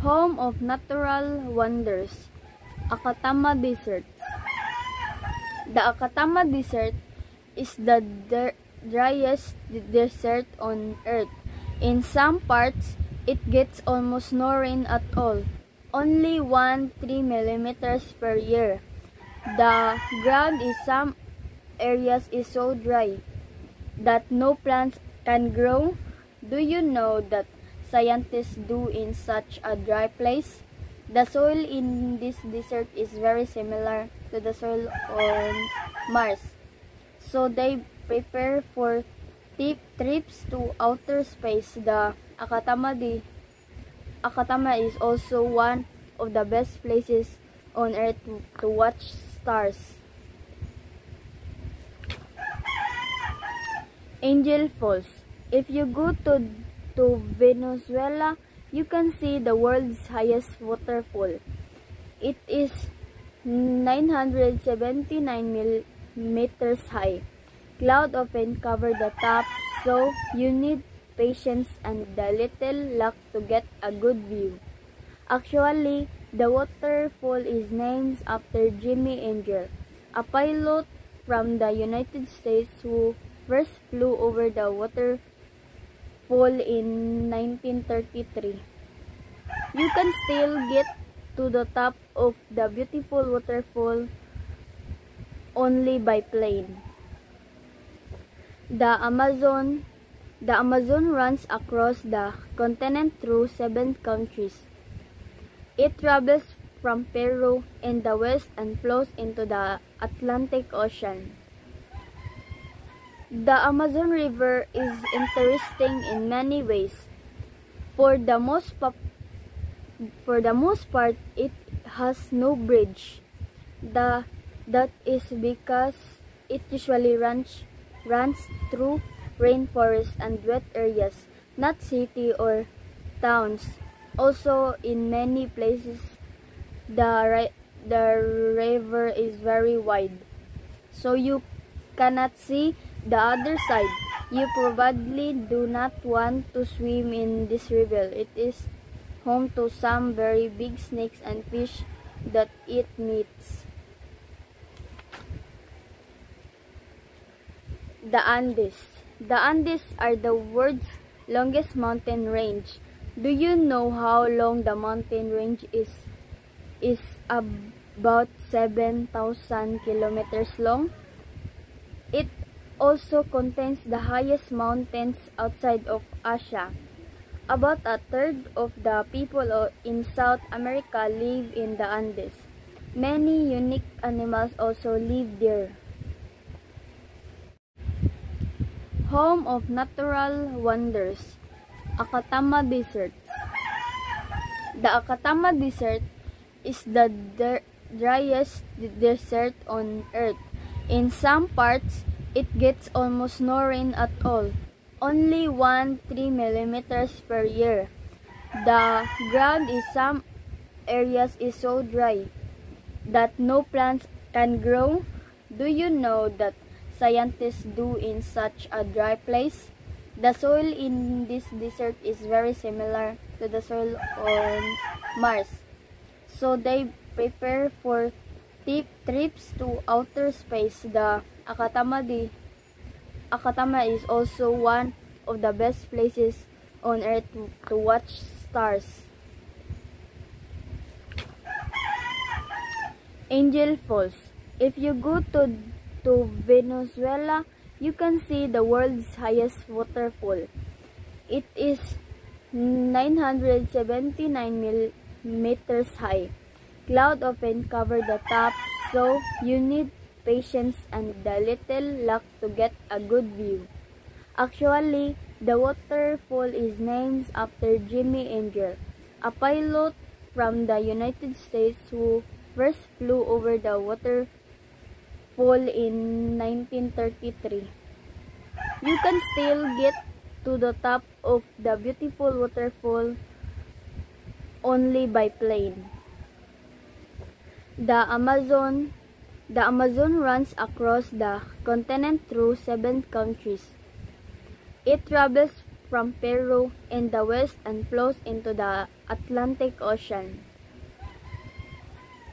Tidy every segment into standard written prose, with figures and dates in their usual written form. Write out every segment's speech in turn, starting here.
Home of natural wonders, Atacama Desert. The Atacama Desert is the driest desert on Earth. In some parts, it gets almost no rain at all, only 1-3 millimeters per year. The ground in some areas is so dry that no plants can grow. Do you know that scientists do in such a dry place? The soil in this desert is very similar to the soil on Mars. So they prepare for trips to outer space. The Atacama is also one of the best places on Earth to watch stars. Angel Falls. If you go to Venezuela, you can see the world's highest waterfall. It is 979 meters high. Clouds often cover the top, so you need patience and a little luck to get a good view. Actually, the waterfall is named after Jimmy Angel, a pilot from the United States who first flew over the waterfall in 1933. You can still get to the top of the beautiful waterfall only by plane. The Amazon runs across the continent through 7 countries. It travels from Peru in the west and flows into the Atlantic Ocean. The Amazon River is interesting in many ways. For the most part, it has no bridge. That is because it usually runs through rainforest and wet areas, not city or towns. Also, in many places, the river is very wide, so you cannot see the other side. You probably do not want to swim in this river. It is home to some very big snakes and fish that eat meats. The Andes. The Andes are the world's longest mountain range. Do you know how long the mountain range is? It's about 7,000 kilometers long. It also contains the highest mountains outside of Asia. About a third of the people in South America live in the Andes. Many unique animals also live there. Home of natural wonders, Atacama Desert. The Atacama Desert is the driest desert on Earth. In some parts, it gets almost no rain at all, only 1-3 millimeters per year. The ground in some areas is so dry that no plants can grow. Do you know that scientists do in such a dry place? The soil in this desert is very similar to the soil on Mars. So they prepare for trips to outer space. The Atacama is also one of the best places on Earth to watch stars. Angel Falls. If you go to Venezuela, you can see the world's highest waterfall. It is 979 meters high. Clouds often cover the top, so you need patience and a little luck to get a good view. Actually, the waterfall is named after Jimmy Angel, a pilot from the United States who first flew over the waterfall in 1933. You can still get to the top of the beautiful waterfall only by plane. The Amazon runs across the continent through 7 countries. It travels from Peru in the west and flows into the Atlantic Ocean.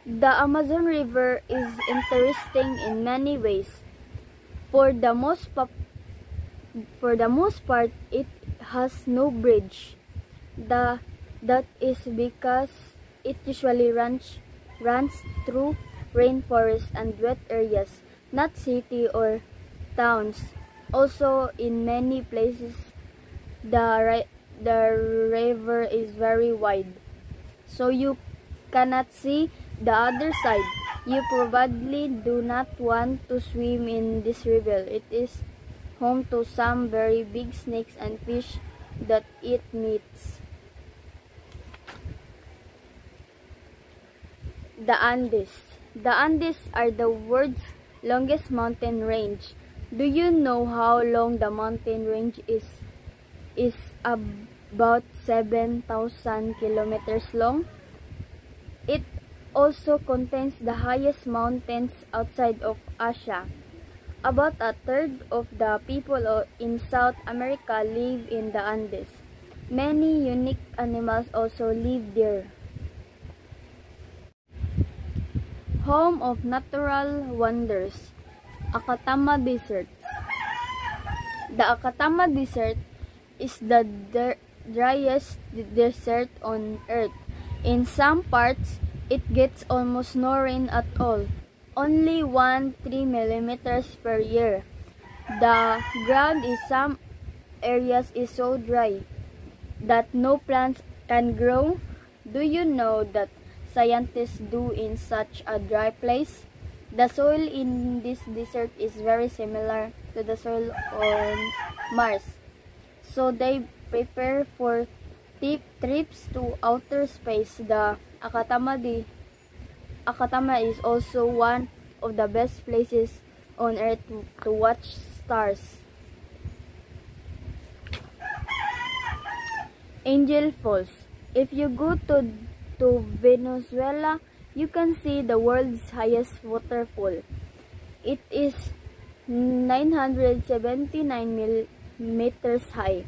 The Amazon River is interesting in many ways. For the most part, it has no bridge. That is because it usually runs through rainforests and wet areas, not cities or towns. Also, in many places, the river is very wide, so you cannot see the other side. You probably do not want to swim in this river. It is home to some very big snakes and fish that eat meats. The Andes. The Andes are the world's longest mountain range. Do you know how long the mountain range is? Is about 7,000 kilometers long. It also contains the highest mountains outside of Asia. About a third of the people in South America live in the Andes. Many unique animals also live there. Home of natural wonders, Acatama Desert. The Acatama Desert is the driest desert on Earth. In some parts, it gets almost no rain at all, only 1-3 millimeters per year. The ground in some areas is so dry that no plants can grow. Do you know that scientists do in such a dry place? The soil in this desert is very similar to the soil on Mars, so they prepare for trips to outer space. The Acatama is also one of the best places on Earth to watch stars. Angel Falls. If you go to Venezuela, you can see the world's highest waterfall. It is 979 meters high.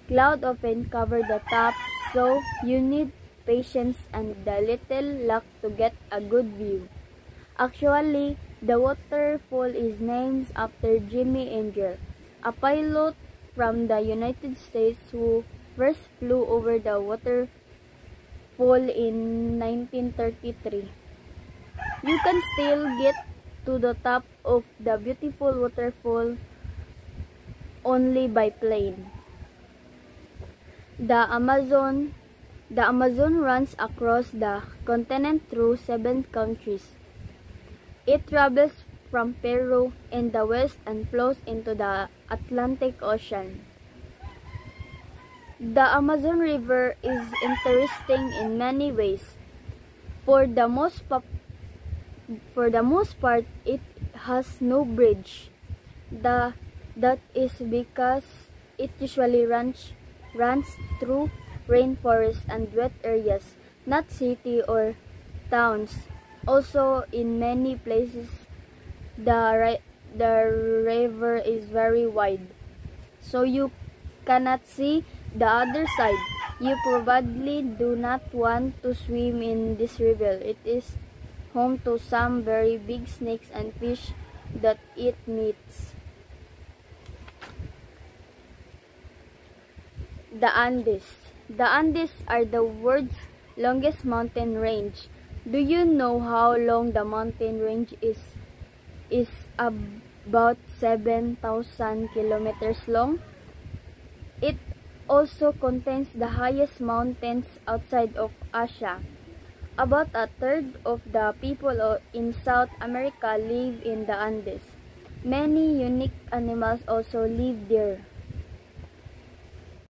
Clouds often cover the top, so you need patience and a little luck to get a good view. Actually, the waterfall is named after Jimmy Angel, a pilot from the United States who first flew over the waterfall in 1933. You can still get to the top of the beautiful waterfall only by plane. The Amazon runs across the continent through 7 countries. It travels from Peru in the west and flows into the Atlantic Ocean. The Amazon River is interesting in many ways. For the most part, it has no bridge. That is because it usually runs through rainforests and wet areas, not cities or towns. Also, in many places, the river is very wide, so you cannot see the other side. You probably do not want to swim in this river. It is home to some very big snakes and fish that eat meats. The Andes. The Andes are the world's longest mountain range. Do you know how long the mountain range is? Is about 7,000 kilometers long. It also contains the highest mountains outside of Asia. About a third of the people in South America live in the Andes. Many unique animals also live there.